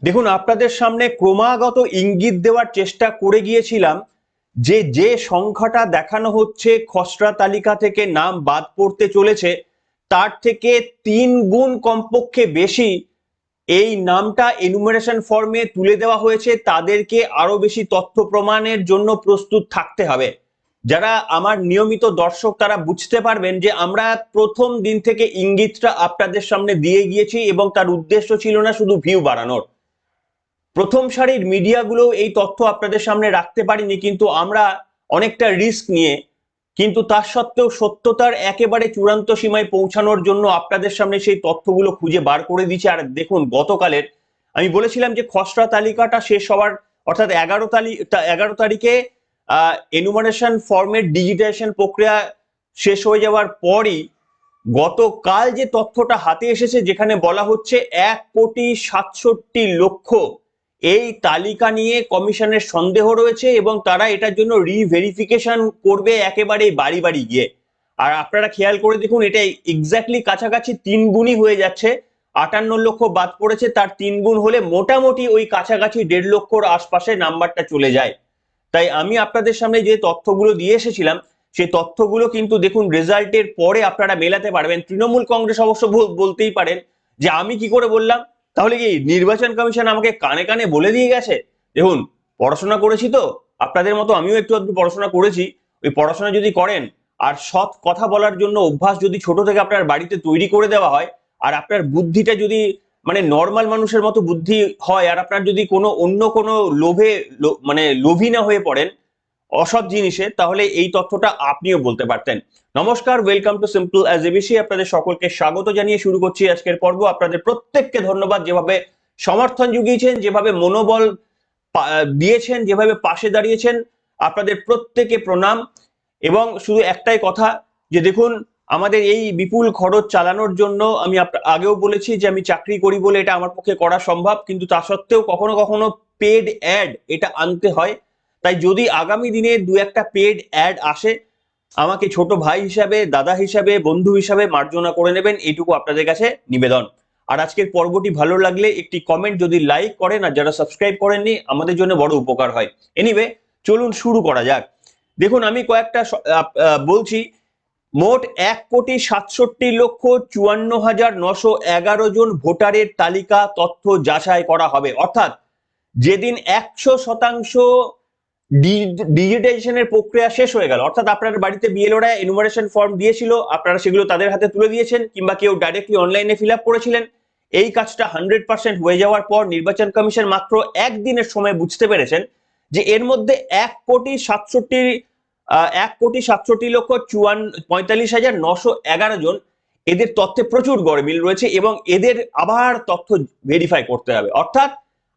দেখুন, আপনাদের সামনে ক্রমাগত ইঙ্গিত দেওয়ার চেষ্টা করে গিয়েছিলাম যে যে সংখ্যাটা দেখানো হচ্ছে খসড়া তালিকা থেকে নাম বাদ পড়তে চলেছে, তার থেকে 3 গুণ কমপক্ষে বেশি এই নামটা এনুমারেশন ফর্মে তুলে দেওয়া হয়েছে। তাদেরকে আরো বেশি তথ্য প্রমাণের জন্য প্রস্তুত থাকতে হবে। যারা আমার নিয়মিত দর্শক তারা বুঝতে পারবেন যে আমরা প্রথম দিন থেকে ইঙ্গিতটা আপনাদের সামনে দিয়ে গিয়েছি এবং তার উদ্দেশ্য ছিল না শুধু ভিউ বাড়ানোর। প্রথম সারির মিডিয়াগুলো এই তথ্য আপনাদের সামনে রাখতে পারিনি, কিন্তু আমরা অনেকটা রিস্ক নিয়ে, কিন্তু তার সত্ত্বেও সত্যতার একেবারে চূড়ান্ত সীমায় পৌঁছানোর জন্য আপনাদের সামনে সেই তথ্যগুলো খুঁজে বার করে দিচ্ছে। আর দেখুন, গতকালের আমি বলেছিলাম যে খসড়া তালিকাটা শেষ হওয়ার অর্থাৎ 11 তারিখে এনুমারেশন ফর্মের ডিজিটাইজেশন প্রক্রিয়া শেষ হয়ে যাওয়ার পরই গতকাল যে তথ্যটা হাতে এসেছে, যেখানে বলা হচ্ছে 1,67,00,000 এই তালিকা নিয়ে কমিশনের সন্দেহ রয়েছে এবং তারা এটার জন্য রিভেরিফিকেশন করবে একেবারে বাড়ি বাড়ি গিয়ে। আর আপনারা খেয়াল করে দেখুন, এটা এক্স্যাক্টলি কাছাকাছি 3 গুণই হয়ে যাচ্ছে। 58 লক্ষ বাদ পড়েছে, তার 3 গুণ হলে মোটামুটি ওই কাছাকাছি 1.5 লক্ষর আশপাশে নাম্বারটা চলে যায়। তাই আমি আপনাদের সামনে যে তথ্যগুলো দিয়ে এসেছিলাম সেই তথ্যগুলো কিন্তু দেখুন রেজাল্টের পরে আপনারা মেলাতে পারবেন। তৃণমূল কংগ্রেস অবশ্য বলতেই পারেন যে আমি কি করে বললাম, তাহলে কি নির্বাচন কমিশন আমাকে কানে কানে বলে দিয়ে গেছে? দেখুন, পড়াশোনা করেছি তো, আপনাদের মতো আমিও একটু আধটু পড়াশোনা করেছি। ওই পড়াশোনা যদি করেন আর সৎ কথা বলার জন্য অভ্যাস যদি ছোট থেকে আপনার বাড়িতে তৈরি করে দেওয়া হয়, আর আপনার বুদ্ধিটা যদি মানে নর্মাল মানুষের মতো বুদ্ধি হয়, আর আপনার যদি কোনো অন্য কোনো লোভে মানে লোভী না হয়ে পড়েন অসৎ জিনিসে, তাহলে এই তথ্যটা আপনিও বলতে পারতেন। নমস্কার, welcome to simple as ABC. আপনাদের সকলকে স্বাগত জানিয়ে শুরু করছি আজকের পর্ব। আপনাদের প্রত্যেককে ধন্যবাদ, যেভাবে সমর্থন জুগিয়েছেন, যেভাবে মনোবল দিয়েছেন, যেভাবে পাশে দাঁড়িয়েছেন, আপনাদের প্রত্যেকে প্রণাম। এবং শুধু একটাই কথা, যে দেখুন, আমাদের এই বিপুল খরচ চালানোর জন্য আমি আগেও বলেছি যে আমি চাকরি করি বলে এটা আমার পক্ষে করা সম্ভব, কিন্তু তা সত্ত্বেও কখনো কখনো পেড অ্যাড এটা আনতে হয়। তাই যদি আগামী দিনে 2-1টা পেড অ্যাড আসে, আমাকে ছোট ভাই হিসাবে, দাদা হিসাবে, বন্ধু হিসাবে মার্জনা করে নেবেন, এইটুকু আপনাদের কাছে নিবেদন। আর আজকের পর্বটি ভালো লাগলে একটি কমেন্ট যদি লাইক করেন, আর যারা সাবস্ক্রাইব করেননি আমাদের জন্য বড় উপকার হয়। এনিওয়ে, চলুন শুরু করা যাক। দেখুন, আমি কয়েকটা বলছি। মোট 1,67,54,911 জন ভোটারের তালিকা তথ্য যাচাই করা হবে। অর্থাৎ যেদিন 100% ডিজিটাইজেশনের প্রক্রিয়া শেষ হয়ে গেল, অর্থাৎ আপনার বাড়িতে বিএলওরা এনুমারেশন ফর্ম দিয়েছিল, আপনারা সেগুলো তাদের হাতে তুলে দিয়েছেন, কিংবা কেউ ডাইরেক্টলি অনলাইনে ফিল আপ করেছিলেন, এই কাজটা 100% হয়ে যাওয়ার পর নির্বাচন কমিশন মাত্র একদিনের সময় বুঝতে পেরেছেন যে এর মধ্যে 1,67,45,911 জন এদের তথ্যে প্রচুর গরমিল রয়েছে এবং এদের আবার তথ্য ভেরিফাই করতে হবে। অর্থাৎ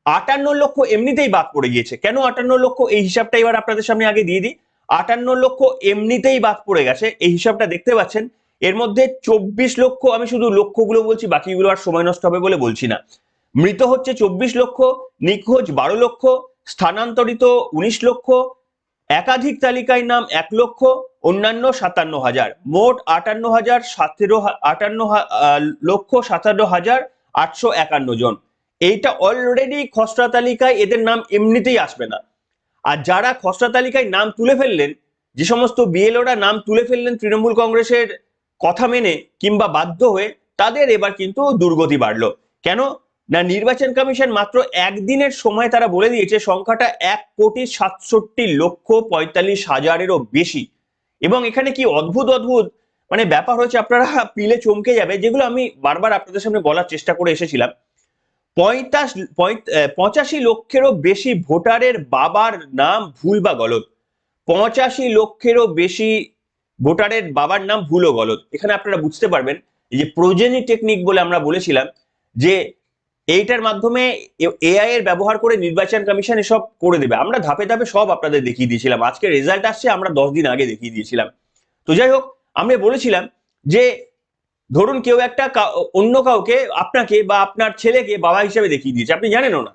58 লক্ষ এমনিতেই বাদ পড়ে গিয়েছে। কেন 58 লক্ষ, এই হিসাবটা এবার আপনাদের সামনে আগে দিয়ে দিই। 58 লক্ষ এমনিতেই বাদ পড়ে গেছে, এই হিসাবটা দেখতে পাচ্ছেন। এর মধ্যে 24 লক্ষ, আমি শুধু লক্ষগুলো বলছি, বাকিগুলো আর সময় নষ্ট হবে বলে বলছি না। মৃত হচ্ছে 24 লক্ষ, নিখোঁজ 12 লক্ষ, স্থানান্তরিত 19 লক্ষ, একাধিক তালিকায় নাম 1 লক্ষ, অন্যান্য 57,000, মোট 58,17,851 জন। এইটা অলরেডি খসড়া তালিকায় এদের নাম এমনিতেই আসবে না। আর যারা খসড়া তালিকায় নাম তুলে ফেললেন, যে সমস্ত বিএলওরা নাম তুলে ফেললেন তৃণমূল কংগ্রেসের কথা মেনে কিংবা বাধ্য হয়ে, তাদের এবার কিন্তু দুর্গতি বাড়লো। কেন না, নির্বাচন কমিশন মাত্র একদিনের সময় তারা বলে দিয়েছে সংখ্যাটা 1,67,45,000-এরও বেশি। এবং এখানে কি অদ্ভুত অদ্ভুত মানে ব্যাপার হয়েছে, আপনারা পিলে চমকে যাবে, যেগুলো আমি বারবার আপনাদের সামনে বলার চেষ্টা করে এসেছিলাম। 85 লক্ষেরও বেশি ভোটারের বাবার নাম ভুল বা গলত। 85 লক্ষেরও বেশি ভোটারের বাবার নাম ভুল ও গলত। এখানে আপনারা বুঝতে পারবেন যে প্রোজেনি টেকনিক বলে আমরা বলেছিলাম, যে এইটার মাধ্যমে এআই এর ব্যবহার করে নির্বাচন কমিশন এসব করে দেবে। আমরা ধাপে ধাপে সব আপনাদের দেখিয়ে দিয়েছিলাম। আজকে রেজাল্ট আসছে, আমরা 10 দিন আগে দেখিয়ে দিয়েছিলাম। তো যাই হোক, আমরা বলেছিলাম যে ধরুন কেউ একটা অন্য কাউকে, আপনাকে বা আপনার ছেলেকে বাবা হিসেবে দেখিয়ে দিয়েছে, আপনি জানেনও না,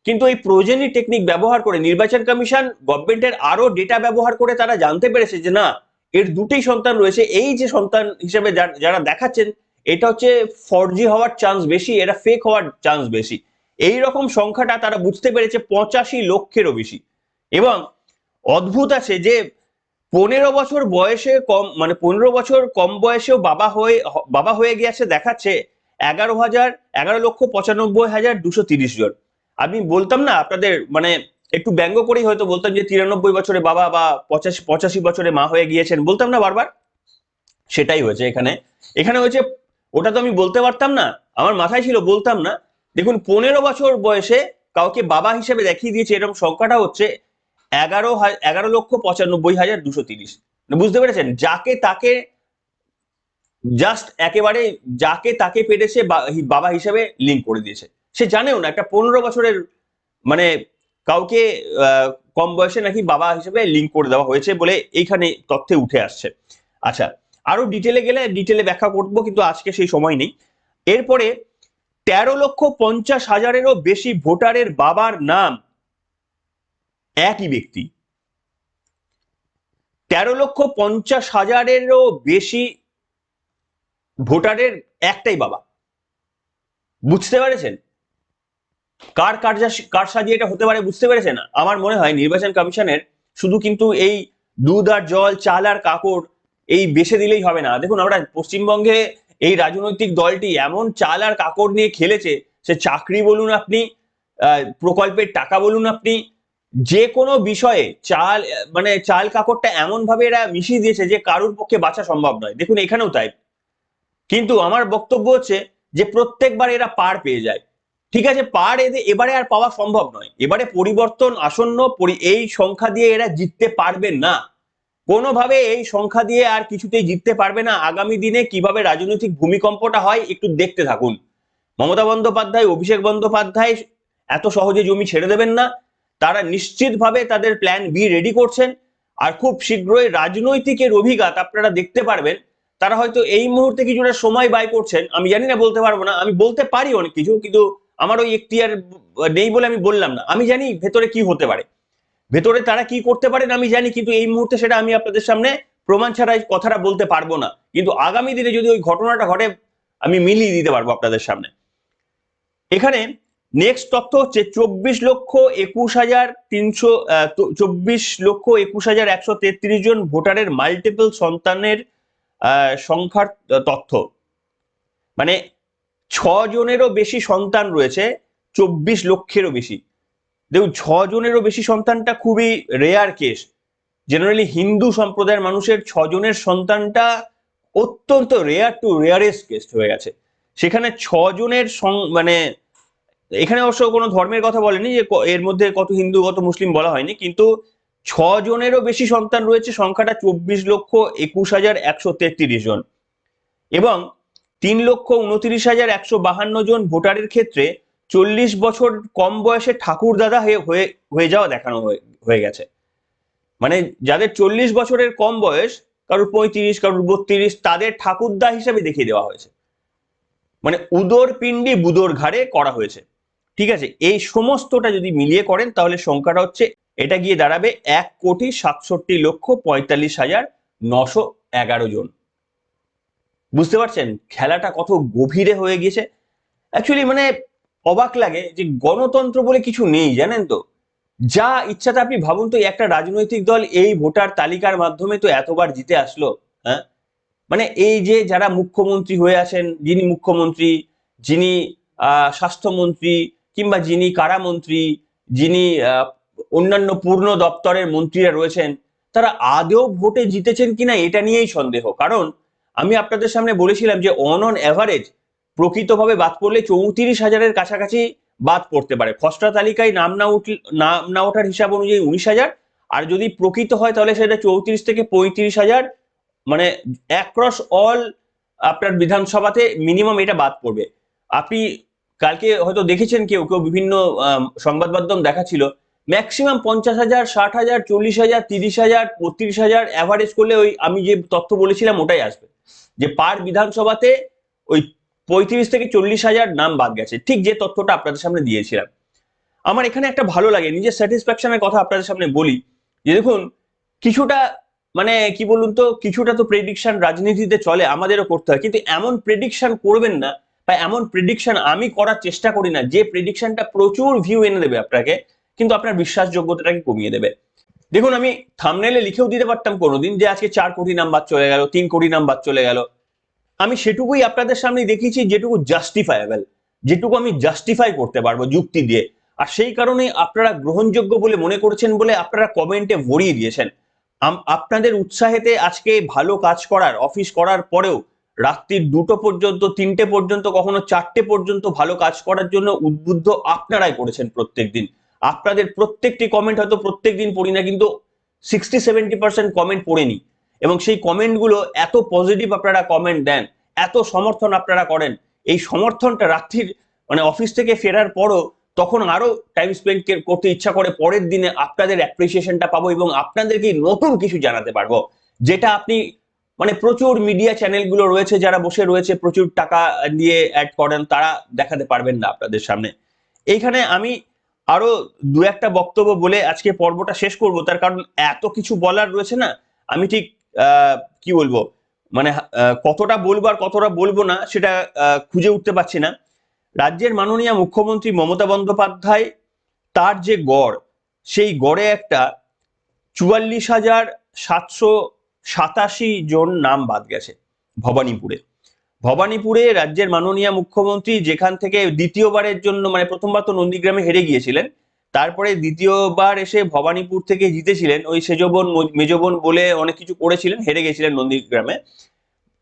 কিন্তু এই প্রোজেনি টেকনিক ব্যবহার করে নির্বাচন কমিশন গভর্নমেন্টের আরো ডেটা ব্যবহার করে তারা জানতে পেরেছে যে না, এর দুটি সন্তান রয়েছে। এই যে সন্তান হিসেবে যারা দেখাচ্ছেন, এটা হচ্ছে ফর্জি হওয়ার চান্স বেশি, এটা ফেক হওয়ার চান্স বেশি। এই রকম সংখ্যাটা তারা বুঝতে পেরেছে 85 লক্ষেরও বেশি। এবং অদ্ভুত আছে যে 15 বছর বয়সে কম, মানে 15 বছর কম বয়সেও বাবা হয়ে গিয়েছে দেখাচ্ছে 11,95,230 জন। আমি বলতাম না আপনাদের, মানে একটু ব্যঙ্গ করেই হয়তো বলতাম যে 93 বছরে বাবা বা 85 বছরে মা হয়ে গিয়েছেন, বলতাম না বারবার। সেটাই হয়েছে এখানে। এখানে হয়েছে, ওটা তো আমি বলতে পারতাম না, আমার মাথায় ছিল, বলতাম না। দেখুন 15 বছর বয়সে কাউকে বাবা হিসেবে দেখিয়ে দিয়েছে, এরকম সংখ্যাটা হচ্ছে 11,95,230। বুঝতে পেরেছেন? জাস্ট একেবারে যাকে তাকে পেরেছে বাবা হিসেবে লিঙ্ক করে দিয়েছে। সে জানেও না একটা 15 বছরের, মানে কাউকে কম বয়সে নাকি বাবা হিসেবে লিঙ্ক করে দেওয়া হয়েছে বলে এইখানে তথ্যে উঠে আসছে। আচ্ছা, আরো ডিটেলে গেলে ডিটেলে ব্যাখ্যা করবো, কিন্তু আজকে সেই সময় নেই। এরপরে 13,50,000-এরও বেশি ভোটারের বাবার নাম একই ব্যক্তি। 13,50,000-এরও বেশি ভোটারের একটাই বাবা। বুঝতে পেরেছেন কার সাজিয়ে এটা হতে পারে? বুঝতে পেরেছেন? আমার মনে হয় নির্বাচন কমিশনের শুধু কিন্তু এই দুধ আর জল, চাল আর কাপড় এই বেছে দিলেই হবে না। দেখুন, আমরা পশ্চিমবঙ্গে এই রাজনৈতিক দলটি এমন চাল আর কাপড় নিয়ে খেলেছে, সে চাকরি বলুন আপনি, প্রকল্পের টাকা বলুন আপনি, যে কোনো বিষয়ে মানে চাল কাপড়টা এমন ভাবে এরা মিশিয়ে দিয়েছে যে কারোর পক্ষে বাঁচা সম্ভব নয়। দেখুন এখানেও তাই। কিন্তু আমার বক্তব্য হচ্ছে যে প্রত্যেকবার এরা পার পেয়ে যায়। ঠিক আছে, পার এবারে আর পাওয়া সম্ভব নয়। এবারে পরিবর্তন আসন্ন, এই সংখ্যা দিয়ে এরা জিততে পারবে না কোনোভাবে। এই সংখ্যা দিয়ে আর কিছুতেই জিততে পারবে না। আগামী দিনে কিভাবে রাজনৈতিক ভূমিকম্পটা হয় একটু দেখতে থাকুন। মমতা বন্দ্যোপাধ্যায়, অভিষেক বন্দ্যোপাধ্যায় এত সহজে জমি ছেড়ে দেবেন না। তারা নিশ্চিতভাবে তাদের প্ল্যান বি রেডি করছেন। আর খুব শীঘ্রই রাজনৈতিকের অভিঘাত আপনারা দেখতে পারবেন। তারা হয়তো এই মুহূর্তে কিছুটা সময় ব্যয় করছেন, আমি জানি না, বলতে পারবো না। আমি বলতে পারি অনেক কিছু, কিন্তু আমার ওই এখতিয়ার নেই বলে আমি বললাম না। আমি জানি ভেতরে কি হতে পারে, ভেতরে তারা কি করতে পারেন আমি জানি, কিন্তু এই মুহূর্তে সেটা আমি আপনাদের সামনে প্রমাণ ছাড়া এই কথাটা বলতে পারবো না। কিন্তু আগামী দিনে যদি ওই ঘটনাটা ঘটে, আমি মিলিয়ে দিতে পারবো আপনাদের সামনে। এখানে নেক্সট তথ্য হচ্ছে 24,21,133 জন ভোটারের মাল্টিপল সন্তানের সংখ্যার তথ্য। মানে 6 জনেরও বেশি সন্তান রয়েছে, 24 লক্ষেরও বেশি। দেখুন 6 জনেরও বেশি সন্তানটা খুবই রেয়ার কেস। জেনারেলি হিন্দু সম্প্রদায়ের মানুষের 6 জনের সন্তানটা অত্যন্ত রেয়ার টু রেয়ারেস্ট কেস হয়ে গেছে। সেখানে 6 জনের মানে এখানে অবশ্য কোনো ধর্মের কথা বলেনি যে এর মধ্যে কত হিন্দু কত মুসলিম বলা হয়নি, কিন্তু 6 জনেরও বেশি সন্তান রয়েছে, সংখ্যাটা 24,21,133 জন। এবং 3,29,152 জন ভোটারের ক্ষেত্রে 40 বছর কম বয়সে ঠাকুরদাদা হয়ে যাওয়া দেখানো হয়ে গেছে। মানে যাদের 40 বছরের কম বয়স, কারোর 35, কারোর 32, তাদের ঠাকুরদা হিসেবে দেখিয়ে দেওয়া হয়েছে। মানে উদর পিণ্ডি বুদর ঘাড়ে করা হয়েছে। ঠিক আছে, এই সমস্তটা যদি মিলিয়ে করেন তাহলে সংখ্যাটা হচ্ছে, এটা গিয়ে দাঁড়াবে 1,67,45,911 জন। বুঝতে পারছেন খেলাটা কত গভীরে হয়ে গিয়েছে? অ্যাকচুয়ালি মানে অবাক লাগে যে গণতন্ত্র বলে কিছু নেই, জানেন তো। যা ইচ্ছাতে আপনি ভাবুন তো, একটা রাজনৈতিক দল এই ভোটার তালিকার মাধ্যমে তো এতবার জিতে আসলো। হ্যাঁ, মানে এই যে যারা মুখ্যমন্ত্রী হয়ে আছেন, যিনি মুখ্যমন্ত্রী, যিনি স্বাস্থ্যমন্ত্রী, কিংবা যিনি কারামন্ত্রী, যিনি অন্যান্য পূর্ণ দপ্তরের মন্ত্রীরা রয়েছেন, তারা আদৌ ভোটে জিতেছেন কিনা এটা নিয়েই সন্দেহ। কারণ আমি আপনাদের সামনে বলেছিলাম যে অন অ্যাভারেজ প্রকৃতভাবে বাদ পড়লে 34,000-এর কাছাকাছি বাদ পড়তে পারে। খসড়া তালিকায় নাম না ওঠার হিসাব অনুযায়ী 19,000, আর যদি প্রকৃত হয় তাহলে সেটা 34 থেকে 35,000, মানে অ্যাক্রস অল আপনার বিধানসভাতে মিনিমাম এটা বাদ পড়বে। আপনি কালকে হয়তো দেখেছেন, কেউ কেউ বিভিন্ন সংবাদ মাধ্যম দেখাচ্ছিল ম্যাক্সিমাম 50,000, 60,000, 40,000, 30,000, 32,000 অ্যাভারেজ করলে ওই আমি যে তথ্য বলেছিলাম ওটাই আসবে, যে পার বিধানসভাতে ওই 35 থেকে 40,000 নাম বাদ গেছে, ঠিক যে তথ্যটা আপনাদের সামনে দিয়েছিলাম। আমার এখানে একটা ভালো লাগে, নিজের স্যাটিসফ্যাকশনের কথা আপনাদের সামনে বলি, যে দেখুন কিছুটা, মানে কি বলুন তো, কিছুটা তো প্রেডিকশন রাজনীতিতে চলে, আমাদেরও করতে হয়, কিন্তু এমন প্রেডিকশন করবেন না বা এমন প্রেডিকশন আমি করার চেষ্টা করি না যে প্রেডিকশনটা প্রচুর ভিউ এনে দেবে আপনাকে, কিন্তু আপনার বিশ্বাসযোগ্যতাটাকে কমিয়ে দেবে। দেখুন, আমি থাম্বনেলে লিখেও দিতে পারতাম কোনোদিন যে আজকে 4 কোটি নাম বাদ চলে গেল, 3 কোটি নাম বাদ চলে গেল। আমি সেটুকুই আপনাদের সামনে দেখিয়েছি যেটুকু জাস্টিফায়েবল, যেটুকু আমি জাস্টিফাই করতে পারবো যুক্তি দিয়ে। আর সেই কারণে আপনারা গ্রহণযোগ্য বলে মনে করেছেন বলে আপনারা কমেন্টে ভরিয়ে দিয়েছেন। আপনাদের উৎসাহেতে আজকে ভালো কাজ করার, অফিস করার পরেও রাত্রির 2টো পর্যন্ত, 3টে পর্যন্ত, কখনো 4টে পর্যন্ত ভালো কাজ করার জন্য উদ্বুদ্ধ আপনারাই করেছেন প্রত্যেকদিন। আপনাদের প্রত্যেকটি কমেন্ট হয়তো প্রত্যেকদিন পড়ি না, কিন্তু 60-70% কমেন্ট পড়েনি। এবং সেই কমেন্টগুলো এত পজিটিভ আপনারা কমেন্ট দেন, এত সমর্থন আপনারা করেন, এই সমর্থনটা রাত্রির মানে অফিস থেকে ফেরার পরও তখন আরো টাইম স্পেন্ড করতে ইচ্ছা করে, পরের দিনে আপনাদের অ্যাপ্রিসিয়েশনটা পাবো এবং আপনাদেরকে নতুন কিছু জানাতে পারবো, যেটা আপনি মানে প্রচুর মিডিয়া চ্যানেলগুলো রয়েছে যারা বসে রয়েছে প্রচুর টাকা দিয়ে অ্যাড করেন, তারা দেখাতে পারবেন না আপনাদের সামনে। এইখানে আমি আরো দু একটা বক্তব্য বলে আজকে পর্বটা শেষ করব, তার কারণ এত কিছু বলার রয়েছে না, আমি ঠিক কি বলবো, মানে কতটা বলবো আর কতটা বলবো না সেটা খুঁজে উঠতে পারছি না। রাজ্যের মাননীয় মুখ্যমন্ত্রী মমতা বন্দ্যোপাধ্যায়, তার যে গড়, সেই গড়ে একটা 44,787 জন নাম বাদ গেছে ভবানীপুরে। ভবানীপুরে রাজ্যের মাননীয় মুখ্যমন্ত্রী যেখান থেকে দ্বিতীয়বারের জন্য, মানে প্রথমবার তো নন্দীগ্রামে হেরে গিয়েছিলেন, তারপরে দ্বিতীয়বার এসে ভবানীপুর থেকে জিতেছিলেন, ওই সেজবোন মেজবোন বলে অনেক কিছু করেছিলেন, হেরে গেছিলেন নন্দীগ্রামে।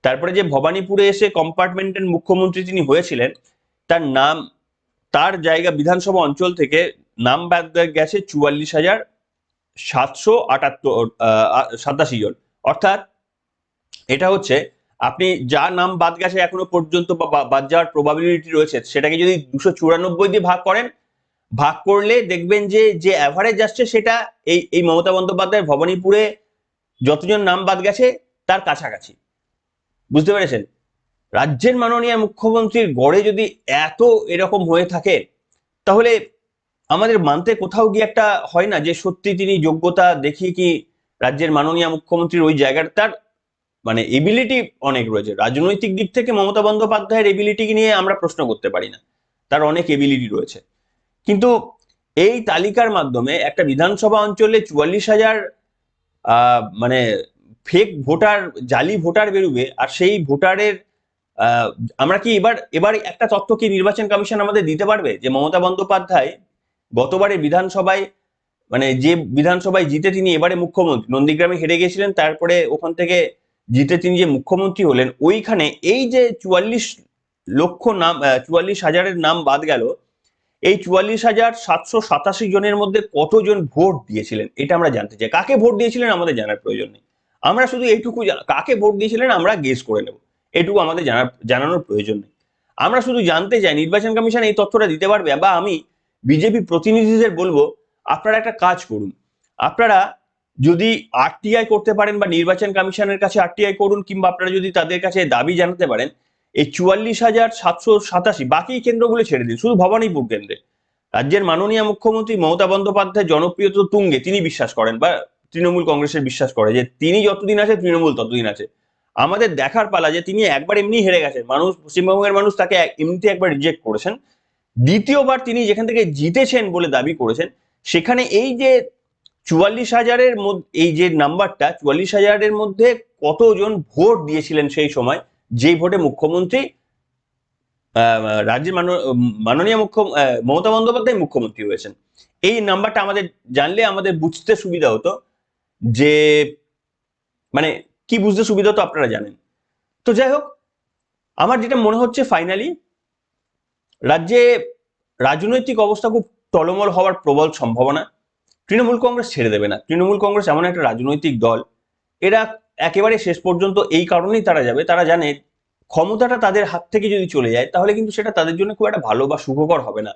তারপরে যে ভবানীপুরে এসে কম্পার্টমেন্টের মুখ্যমন্ত্রী তিনি হয়েছিলেন, তার নাম, তার জায়গা বিধানসভা অঞ্চল থেকে নাম বাদ গেছে 44,787 জন। অর্থাৎ এটা হচ্ছে, আপনি যা নাম বাদ গেছে এখনো পর্যন্ত বা বাদ যাওয়ার প্রবাবিলিটি রয়েছে, সেটাকে যদি 294 দিয়ে ভাগ করেন, ভাগ করলে দেখবেন যে যে অ্যাভারেজ আসছে সেটা এই মমতা বন্দ্যোপাধ্যায়ের ভবানীপুরে যতজন নাম বাদ গেছে তার কাছাকাছি। বুঝতে পেরেছেন? রাজ্যের মাননীয় মুখ্যমন্ত্রীর গড়ে যদি এত এরকম হয়ে থাকে, তাহলে আমাদের মানতে কোথাও গিয়ে একটা হয় না যে সত্যি তিনি যোগ্যতা দেখিয়ে কি রাজ্যের মাননীয় মুখ্যমন্ত্রীর ওই জায়গাটা, তার মানে এবিলিটি অনেক রয়েছে। রাজনৈতিক দিক থেকে মমতা বন্দ্যোপাধ্যায়ের এবিলিটি নিয়ে আমরা প্রশ্ন করতে পারি না, তার অনেক এবিলিটি রয়েছে। কিন্তু এই তালিকার মাধ্যমে একটা বিধানসভা অঞ্চলে 44,000 মানে ফেক ভোটার, জালি ভোটার বেরোবে, আর সেই ভোটারের আমরা কি এবার এবার একটা তথ্য কি নির্বাচন কমিশন আমাদের দিতে পারবে যে মমতা বন্দ্যোপাধ্যায় গতবারে বিধানসভায়, মানে যে বিধানসভায় জিতে তিনি এবারে মুখ্যমন্ত্রী, নন্দীগ্রামে হেরে গেছিলেন, তারপরে ওখান থেকে জিতে তিনি যে মুখ্যমন্ত্রী হলেন, ওইখানে এই যে 44 লক্ষ নাম, 44,000-এর নাম বাদ গেল, এই 44,787 জনের মধ্যে কতজন ভোট দিয়েছিলেন এটা আমরা জানতে চাই। কাকে ভোট দিয়েছিলেন আমাদের জানার প্রয়োজন নেই, আমরা শুধু এইটুকু কাকে ভোট দিয়েছিলেন আমরা গেস করে নেব, এটুকু আমাদের জানানোর প্রয়োজন নেই। আমরা শুধু জানতে চাই নির্বাচন কমিশন এই তথ্যটা দিতে পারবে, বা আমি বিজেপি প্রতিনিধিদের বলবো আপনারা একটা কাজ করুন, আপনারা যদি আরটিআই করতে পারেন বা নির্বাচন কমিশনের কাছে আরটিআই করুন, কিংবা আপনারা যদি তাদের কাছে দাবি জানাতে পারেন, এই 44,787, বাকি কেন্দ্রগুলো ছেড়ে দিন, শুধু ভবানীপুর কেন্দ্রে রাজ্যের মাননীয় মুখ্যমন্ত্রী মমতা বন্দ্যোপাধ্যায় জনপ্রিয়তা তুঙ্গে, তিনি বিশ্বাস করেন বা তৃণমূল কংগ্রেসের বিশ্বাস করে যে তিনি যতদিন আছে তৃণমূল ততদিন আছে। আমাদের দেখার পালা যে তিনি একবার এমনি হেরে গেছেন, মানুষ, পশ্চিমবঙ্গের মানুষ তাকে এমনিতে একবার রিজেক্ট করেছেন, দ্বিতীয়বার তিনি যেখান থেকে জিতেছেন বলে দাবি করেছেন, সেখানে এই যে 44,000-এর মধ্যে, এই যে নাম্বারটা 44,000-এর মধ্যে কতজন ভোট দিয়েছিলেন সেই সময়, যেই ভোটে মুখ্যমন্ত্রী রাজ্যের মাননীয় মমতা বন্দ্যোপাধ্যায় মুখ্যমন্ত্রী হয়েছেন, এই নাম্বারটা আমাদের জানলে আমাদের বুঝতে সুবিধা হতো, যে মানে কি বুঝতে সুবিধা হতো আপনারা জানেন। তো যাই হোক, আমার যেটা মনে হচ্ছে ফাইনালি রাজ্যে রাজনৈতিক অবস্থা খুব টলমল হওয়ার প্রবল সম্ভাবনা। তৃণমূল কংগ্রেস ছেড়ে দেবে না, তৃণমূল কংগ্রেস এমন একটা রাজনৈতিক দল, এরা একেবারে শেষ পর্যন্ত এই কারণেই তারা যাবে, তারা জানে ক্ষমতাটা তাদের হাত থেকে যদি চলে যায় তাহলে কিন্তু সেটা তাদের জন্য খুব একটা ভালো বা সুখকর হবে না,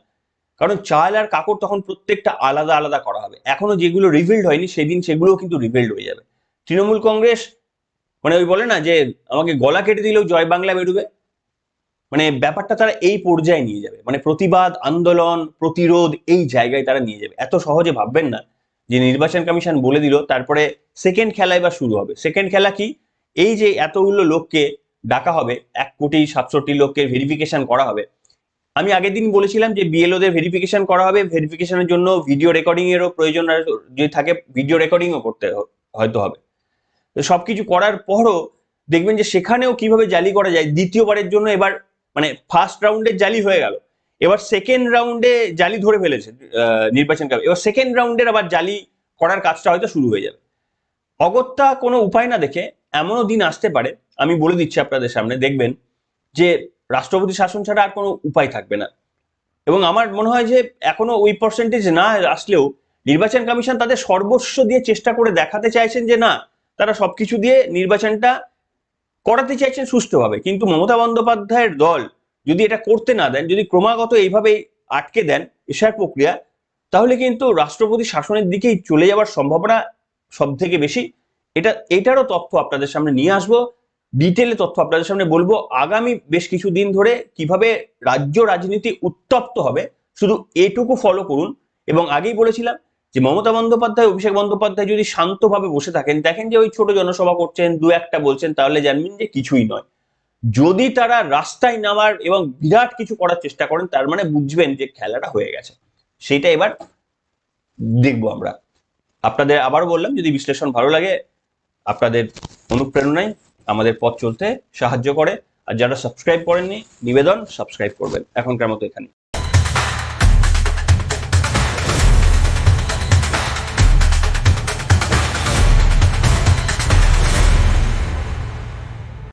কারণ চাল আর কাকড় তখন প্রত্যেকটা আলাদা আলাদা করা হবে, এখনো যেগুলো রিভিল্ড হয়নি সেদিন সেগুলোও কিন্তু রিভিল্ড হয়ে যাবে। তৃণমূল কংগ্রেস মানে ওই বলে না যে আমাকে গলা কেটে দিলেও জয় বাংলা বেরোবে, মানে ব্যাপারটা তারা এই পর্যায়ে নিয়ে যাবে, মানে প্রতিবাদ, আন্দোলন, প্রতিরোধ, এই জায়গায় তারা নিয়ে যাবে। এত সহজে ভাববেন না যে নির্বাচন কমিশন বলে দিল তারপরে সেকেন্ড খেলা এবার শুরু হবে। সেকেন্ড খেলা কি, এই যে এতগুলো লোককে ডাকা হবে, 1,67,00,000 ভেরিফিকেশন করা হবে। আমি আগের দিন বলেছিলাম যে বিএলওদের ভেরিফিকেশন করা হবে, ভেরিফিকেশনের জন্য ভিডিও রেকর্ডিং এরও প্রয়োজন যদি থাকে, ভিডিও রেকর্ডিংও করতে হয়তো হবে। তো সবকিছু করার পরও দেখবেন যে সেখানেও কিভাবে জালি করা যায়। দ্বিতীয়বারের জন্য এবার মানে ফার্স্ট রাউন্ডের জালি হয়ে গেল, এবার সেকেন্ড রাউন্ডে জালি ধরে ফেলেছে নির্বাচন কমিশন, এবার সেকেন্ড রাউন্ডের আবার জালি করার কাজটা হয়তো শুরু হয়ে যাবে। অগত্যা কোনো উপায় না দেখে এমনও দিন আসতে পারে, আমি বলে দিচ্ছি আপনাদের সামনে, দেখবেন যে রাষ্ট্রপতি শাসন ছাড়া আর কোনো উপায় থাকবে না। এবং আমার মনে হয় যে এখনো ওই পার্সেন্টেজ না আসলেও নির্বাচন কমিশন তাদের সর্বস্ব দিয়ে চেষ্টা করে দেখাতে চাইছেন যে না, তারা সবকিছু দিয়ে নির্বাচনটা করাতে চাইছেন সুষ্ঠুভাবে। কিন্তু মমতা বন্দ্যোপাধ্যায়ের দল যদি এটা করতে না দেন, যদি ক্রমাগত এইভাবে আটকে দেন এশার প্রক্রিয়া, তাহলে কিন্তু রাষ্ট্রপতি শাসনের দিকেই চলে যাওয়ার সম্ভাবনা সব থেকে বেশি। এটারও তথ্য আপনাদের সামনে নিয়ে আসবো, ডিটেলে তথ্য আপনাদের সামনে বলবো আগামী বেশ কিছু দিন ধরে কিভাবে রাজ্য রাজনীতি উত্তপ্ত হবে। শুধু এটুকু ফলো করুন। এবং আগেই বলেছিলাম যে মমতা বন্দ্যোপাধ্যায়, অভিষেক বন্দ্যোপাধ্যায় যদি শান্তভাবে বসে থাকেন, দেখেন যে ওই ছোট জনসভা করছেন, দু একটা বলছেন, তাহলে জানবেন যে কিছুই নয়। যদি তারা রাস্তায় নামার এবং বিরাট কিছু করার চেষ্টা করেন, তার মানে বুঝবেন যে খেলাটা হয়ে গেছে। সেইটা এবার দেখবো আমরা। আপনাদের আবারও বললাম, যদি বিশ্লেষণ ভালো লাগে, আপনাদের অনুপ্রেরণায় আমাদের পথ চলতে সাহায্য করে। আর যারা সাবস্ক্রাইব করেননি, নিবেদন সাবস্ক্রাইব করবেন। এখনকার মতো এখানে।